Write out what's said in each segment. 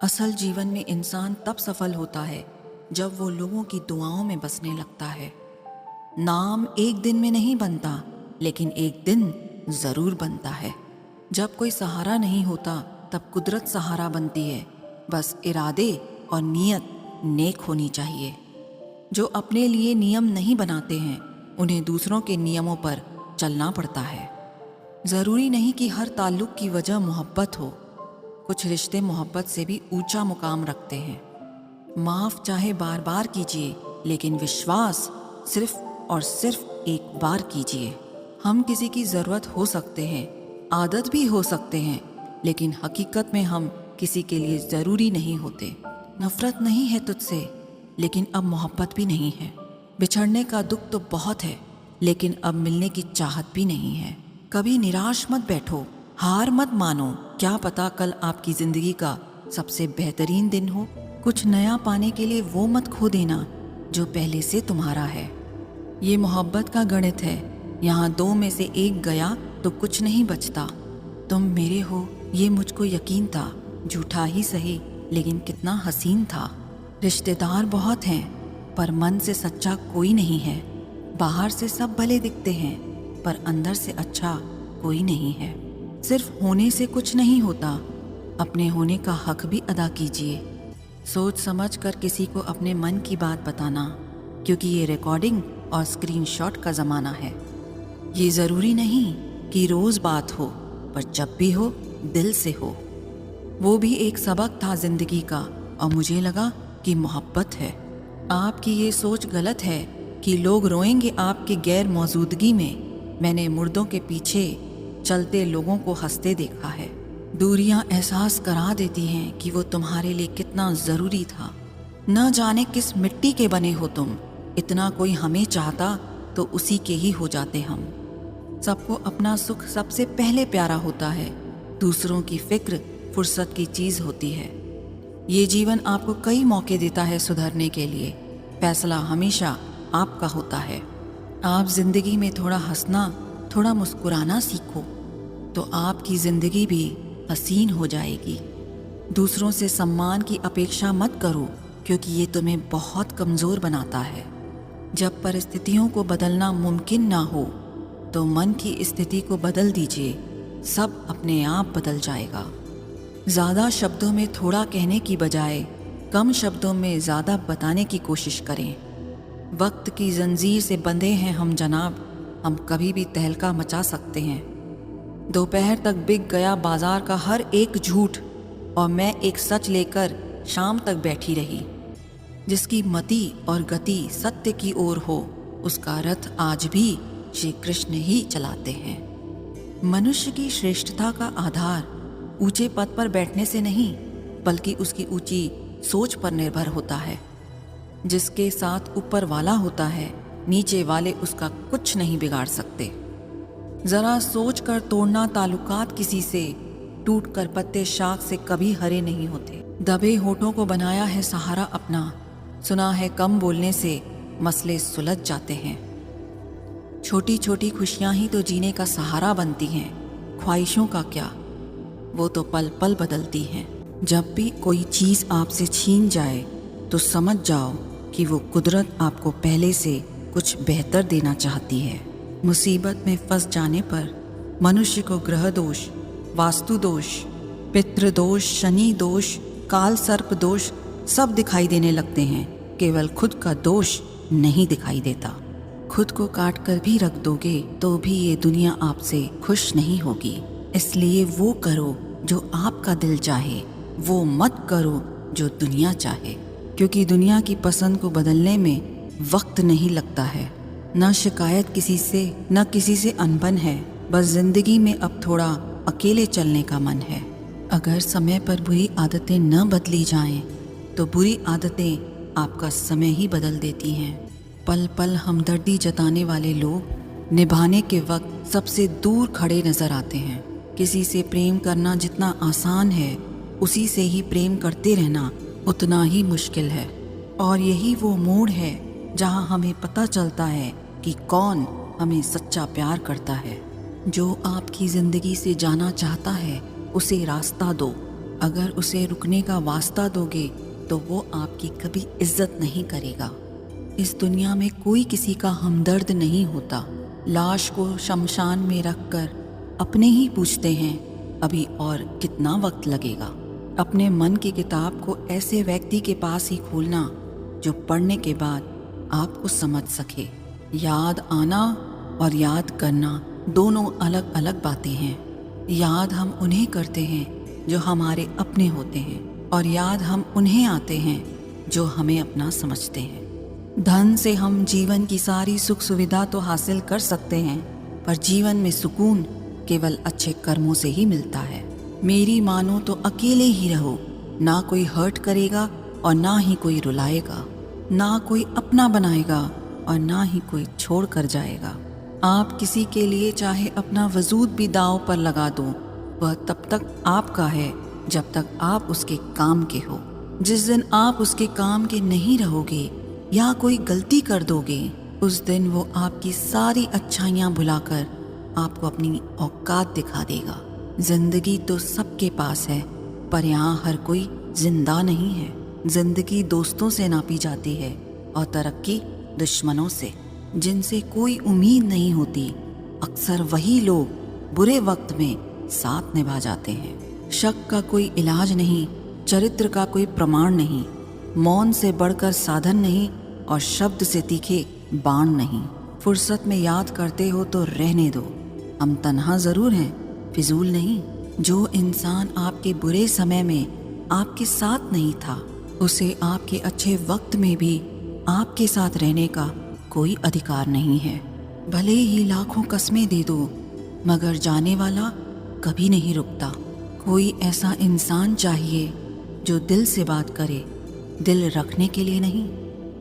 असल जीवन में इंसान तब सफल होता है जब वो लोगों की दुआओं में बसने लगता है। नाम एक दिन में नहीं बनता, लेकिन एक दिन ज़रूर बनता है। जब कोई सहारा नहीं होता तब कुदरत सहारा बनती है। बस इरादे और नीयत नेक होनी चाहिए। जो अपने लिए नियम नहीं बनाते हैं उन्हें दूसरों के नियमों पर चलना पड़ता है। ज़रूरी नहीं कि हर ताल्लुक़ की वजह मोहब्बत हो। कुछ रिश्ते मोहब्बत से भी ऊंचा मुकाम रखते हैं। माफ़ चाहे बार बार कीजिए, लेकिन विश्वास सिर्फ और सिर्फ एक बार कीजिए। हम किसी की ज़रूरत हो सकते हैं, आदत भी हो सकते हैं, लेकिन हकीकत में हम किसी के लिए ज़रूरी नहीं होते। नफ़रत नहीं है तुझसे, लेकिन अब मोहब्बत भी नहीं है। बिछड़ने का दुख तो बहुत है, लेकिन अब मिलने की चाहत भी नहीं है। कभी निराश मत बैठो, हार मत मानो। क्या पता कल आपकी ज़िंदगी का सबसे बेहतरीन दिन हो। कुछ नया पाने के लिए वो मत खो देना जो पहले से तुम्हारा है। ये मोहब्बत का गणित है। यहाँ दो में से एक गया तो कुछ नहीं बचता। तुम मेरे हो ये मुझको यकीन था, झूठा ही सही लेकिन कितना हसीन था। रिश्तेदार बहुत हैं पर मन से सच्चा कोई नहीं है। बाहर से सब भले दिखते हैं पर अंदर से अच्छा कोई नहीं है। सिर्फ होने से कुछ नहीं होता, अपने होने का हक भी अदा कीजिए। सोच समझ कर किसी को अपने मन की बात बताना, क्योंकि ये रिकॉर्डिंग और स्क्रीनशॉट का ज़माना है। ये ज़रूरी नहीं कि रोज़ बात हो, पर जब भी हो दिल से हो। वो भी एक सबक था ज़िंदगी का, और मुझे लगा कि मोहब्बत है। आपकी ये सोच गलत है कि लोग रोएंगे आपके गैर मौजूदगी में। मैंने मुर्दों के पीछे चलते लोगों को हंसते देखा है। दूरियां एहसास करा देती हैं कि वो तुम्हारे लिए कितना ज़रूरी था। न जाने किस मिट्टी के बने हो तुम। इतना कोई हमें चाहता तो उसी के ही हो जाते हम। सबको अपना सुख सबसे पहले प्यारा होता है। दूसरों की फिक्र फुर्सत की चीज़ होती है। ये जीवन आपको कई मौके देता है सुधरने के लिए। फैसला हमेशा आपका होता है। आप जिंदगी में थोड़ा हंसना, थोड़ा मुस्कुराना सीखो तो आपकी ज़िंदगी भी हसीन हो जाएगी। दूसरों से सम्मान की अपेक्षा मत करो, क्योंकि ये तुम्हें बहुत कमज़ोर बनाता है। जब परिस्थितियों को बदलना मुमकिन ना हो तो मन की स्थिति को बदल दीजिए, सब अपने आप बदल जाएगा। ज़्यादा शब्दों में थोड़ा कहने की बजाय कम शब्दों में ज़्यादा बताने की कोशिश करें। वक्त की जंजीर से बंधे हैं हम जनाब, हम कभी भी तहलका मचा सकते हैं। दोपहर तक बिक गया बाजार का हर एक झूठ, और मैं एक सच लेकर शाम तक बैठी रही। जिसकी मति और गति सत्य की ओर हो, उसका रथ आज भी श्री कृष्ण ही चलाते हैं। मनुष्य की श्रेष्ठता का आधार ऊंचे पद पर बैठने से नहीं, बल्कि उसकी ऊंची सोच पर निर्भर होता है। जिसके साथ ऊपर वाला होता है, नीचे वाले उसका कुछ नहीं बिगाड़ सकते। जरा सोच कर तोड़ना ताल्लुकात किसी से, टूट कर पत्ते शाख से कभी हरे नहीं होते। दबे होठों को बनाया है सहारा अपना, सुना है कम बोलने से मसले सुलझ जाते हैं। छोटी छोटी खुशियां ही तो जीने का सहारा बनती हैं। ख्वाहिशों का क्या, वो तो पल पल बदलती हैं। जब भी कोई चीज़ आपसे छीन जाए तो समझ जाओ कि वो कुदरत आपको पहले से कुछ बेहतर देना चाहती है। मुसीबत में फंस जाने पर मनुष्य को ग्रह दोष, वास्तु दोष, पितृदोष, शनि दोष, काल सर्प दोष सब दिखाई देने लगते हैं। केवल खुद का दोष नहीं दिखाई देता। खुद को काट कर भी रख दोगे तो भी ये दुनिया आपसे खुश नहीं होगी। इसलिए वो करो जो आपका दिल चाहे, वो मत करो जो दुनिया चाहे, क्योंकि दुनिया की पसंद को बदलने में वक्त नहीं लगता है। न शिकायत किसी से, न किसी से अनबन है। बस जिंदगी में अब थोड़ा अकेले चलने का मन है। अगर समय पर बुरी आदतें न बदली जाएं, तो बुरी आदतें आपका समय ही बदल देती हैं। पल पल हमदर्दी जताने वाले लोग निभाने के वक्त सबसे दूर खड़े नजर आते हैं। किसी से प्रेम करना जितना आसान है, उसी से ही प्रेम करते रहना उतना ही मुश्किल है। और यही वो मोड़ है जहाँ हमें पता चलता है कि कौन हमें सच्चा प्यार करता है। जो आपकी ज़िंदगी से जाना चाहता है, उसे रास्ता दो। अगर उसे रुकने का वास्ता दोगे तो वो आपकी कभी इज्जत नहीं करेगा। इस दुनिया में कोई किसी का हमदर्द नहीं होता। लाश को शमशान में रखकर अपने ही पूछते हैं अभी और कितना वक्त लगेगा। अपने मन की किताब को ऐसे व्यक्ति के पास ही खोलना जो पढ़ने के बाद आपको समझ सके। याद आना और याद करना दोनों अलग अलग बातें हैं। याद हम उन्हें करते हैं जो हमारे अपने होते हैं और याद हम उन्हें आते हैं जो हमें अपना समझते हैं। धन से हम जीवन की सारी सुख सुविधा तो हासिल कर सकते हैं, पर जीवन में सुकून केवल अच्छे कर्मों से ही मिलता है। मेरी मानो तो अकेले ही रहो, ना कोई हर्ट करेगा और ना ही कोई रुलाएगा, ना कोई अपना बनाएगा और ना ही कोई छोड़ कर जाएगा। आप किसी के लिए चाहे अपना वजूद भी दांव पर लगा दो, वह तब तक आपका है जब तक आप उसके काम के हो। जिस दिन आप उसके काम के नहीं रहोगे या कोई गलती कर दोगे, उस दिन वो आपकी सारी अच्छाइयाँ भुलाकर आपको अपनी औकात दिखा देगा। जिंदगी तो सबके पास है, पर यहाँ हर कोई जिंदा नहीं है। जिंदगी दोस्तों से नापी जाती है और तरक्की दुश्मनों से, जिनसे कोई उम्मीद नहीं होती। अक्सर वही लोग बुरे वक्त में साथ निभा जाते हैं। शक का कोई इलाज नहीं, चरित्र का कोई प्रमाण नहीं, मौन से बढ़कर साधन नहीं और शब्द से तीखे बाण नहीं। फुर्सत में याद करते हो तो रहने दो, हम तन्हा जरूर हैं, फिजूल नहीं। जो इंसान आपके बुरे समय में आपके साथ नहीं था, उसे आपके अच्छे वक्त में भी आपके साथ रहने का कोई अधिकार नहीं है। भले ही लाखों कस्में दे दो, मगर जाने वाला कभी नहीं रुकता। कोई ऐसा इंसान चाहिए जो दिल से बात करे, दिल रखने के लिए नहीं।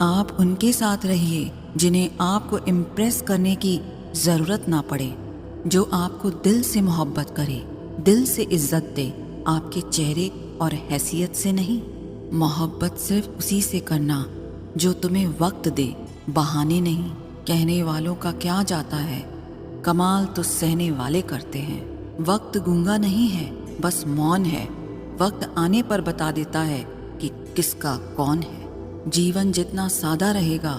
आप उनके साथ रहिए जिन्हें आपको इम्प्रेस करने की ज़रूरत ना पड़े, जो आपको दिल से मोहब्बत करे, दिल से इज्जत दे, आपके चेहरे और हैसियत से नहीं। मोहब्बत सिर्फ उसी से करना जो तुम्हें वक्त दे, बहाने नहीं। कहने वालों का क्या जाता है, कमाल तो सहने वाले करते हैं। वक्त गूंगा नहीं है, बस मौन है। वक्त आने पर बता देता है कि किसका कौन है। जीवन जितना सादा रहेगा,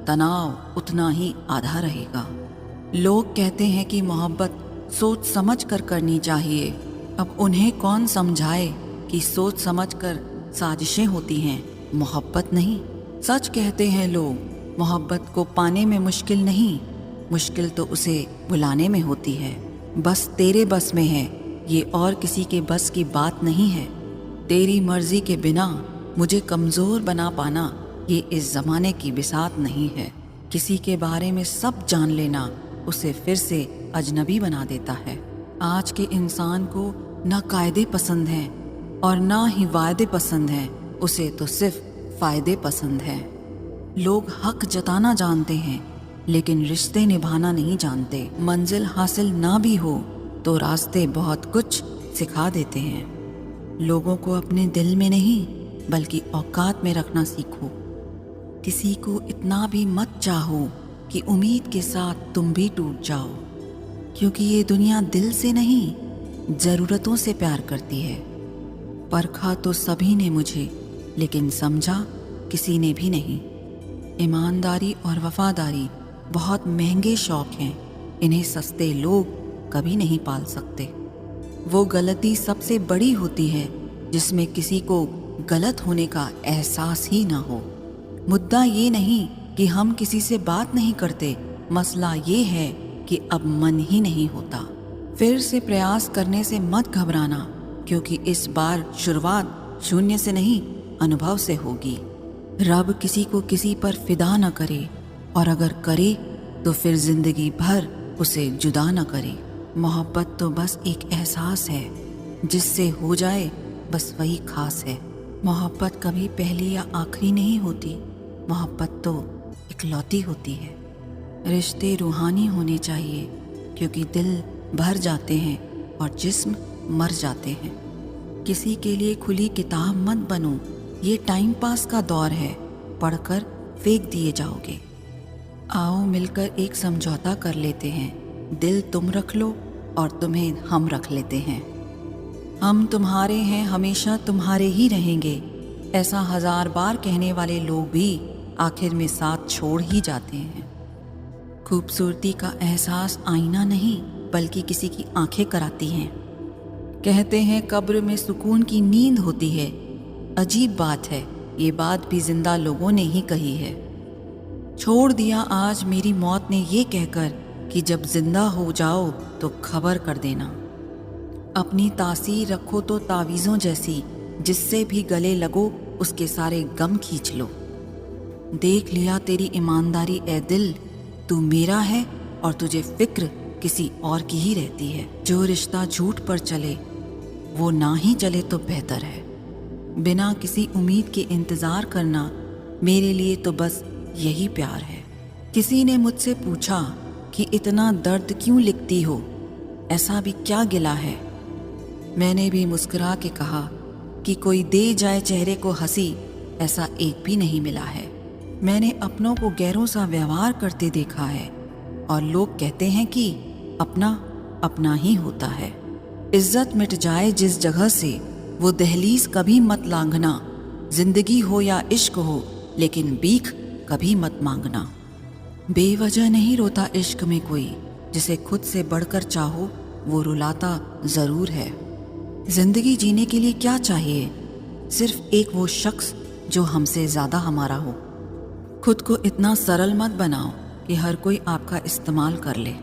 तनाव उतना ही आधा रहेगा। लोग कहते हैं कि मोहब्बत सोच समझ कर करनी चाहिए। अब उन्हें कौन समझाए कि सोच समझ कर साजिशें होती हैं, मोहब्बत नहीं। सच कहते हैं लोग, मोहब्बत को पाने में मुश्किल नहीं, मुश्किल तो उसे बुलाने में होती है। बस तेरे बस में है ये, और किसी के बस की बात नहीं है। तेरी मर्जी के बिना मुझे कमज़ोर बना पाना ये इस ज़माने की बिसात नहीं है। किसी के बारे में सब जान लेना उसे फिर से अजनबी बना देता है। आज के इंसान को ना कायदे पसंद हैं और ना ही वायदे पसंद हैं, उसे तो सिर्फ फ़ायदे पसंद हैं। लोग हक जताना जानते हैं लेकिन रिश्ते निभाना नहीं जानते। मंजिल हासिल ना भी हो तो रास्ते बहुत कुछ सिखा देते हैं। लोगों को अपने दिल में नहीं बल्कि औकात में रखना सीखो। किसी को इतना भी मत चाहो कि उम्मीद के साथ तुम भी टूट जाओ, क्योंकि ये दुनिया दिल से नहीं ज़रूरतों से प्यार करती है। परखा तो सभी ने मुझे, लेकिन समझा किसी ने भी नहीं। ईमानदारी और वफादारी बहुत महंगे शौक हैं, इन्हें सस्ते लोग कभी नहीं पाल सकते। वो गलती सबसे बड़ी होती है जिसमें किसी को गलत होने का एहसास ही ना हो। मुद्दा ये नहीं कि हम किसी से बात नहीं करते, मसला ये है कि अब मन ही नहीं होता। फिर से प्रयास करने से मत घबराना, क्योंकि इस बार शुरुआत शून्य से नहीं अनुभव से होगी। रब किसी को किसी पर फिदा न करे, और अगर करे तो फिर जिंदगी भर उसे जुदा न करे। मोहब्बत तो बस एक एहसास है, जिससे हो जाए बस वही खास है। मोहब्बत कभी पहली या आखिरी नहीं होती, मोहब्बत तो इकलौती होती है। रिश्ते रूहानी होने चाहिए, क्योंकि दिल भर जाते हैं और जिस्म मर जाते हैं। किसी के लिए खुली किताब मत बनो, ये टाइम पास का दौर है, पढ़कर फेंक दिए जाओगे। आओ मिलकर एक समझौता कर लेते हैं, दिल तुम रख लो और तुम्हें हम रख लेते हैं। हम तुम्हारे हैं, हमेशा तुम्हारे ही रहेंगे, ऐसा 1000 बार कहने वाले लोग भी आखिर में साथ छोड़ ही जाते हैं। खूबसूरती का एहसास आईना नहीं बल्कि किसी की आंखें कराती हैं। कहते हैं कब्र में सुकून की नींद होती है। अजीब बात है, ये बात भी जिंदा लोगों ने ही कही है। छोड़ दिया आज मेरी मौत ने ये कहकर कि जब जिंदा हो जाओ तो खबर कर देना। अपनी तासीर रखो तो तावीज़ों जैसी, जिससे भी गले लगो उसके सारे गम खींच लो। देख लिया तेरी ईमानदारी ए दिल, तू मेरा है और तुझे फिक्र किसी और की ही रहती है। जो रिश्ता झूठ पर चले वो ना ही चले तो बेहतर है। बिना किसी उम्मीद के इंतज़ार करना मेरे लिए तो बस यही प्यार है। किसी ने मुझसे पूछा कि इतना दर्द क्यों लिखती हो, ऐसा भी क्या गिला है। मैंने भी मुस्कुरा के कहा कि कोई दे जाए चेहरे को हंसी, ऐसा एक भी नहीं मिला है। मैंने अपनों को गैरों सा व्यवहार करते देखा है और लोग कहते हैं कि अपना अपना ही होता है। इज्जत मिट जाए जिस जगह से वो दहलीज कभी मत लांघना। जिंदगी हो या इश्क हो लेकिन भीख कभी मत मांगना। बेवजह नहीं रोता इश्क में कोई, जिसे खुद से बढ़कर चाहो वो रुलाता ज़रूर है। जिंदगी जीने के लिए क्या चाहिए? सिर्फ एक वो शख्स जो हमसे ज़्यादा हमारा हो। खुद को इतना सरल मत बनाओ कि हर कोई आपका इस्तेमाल कर ले।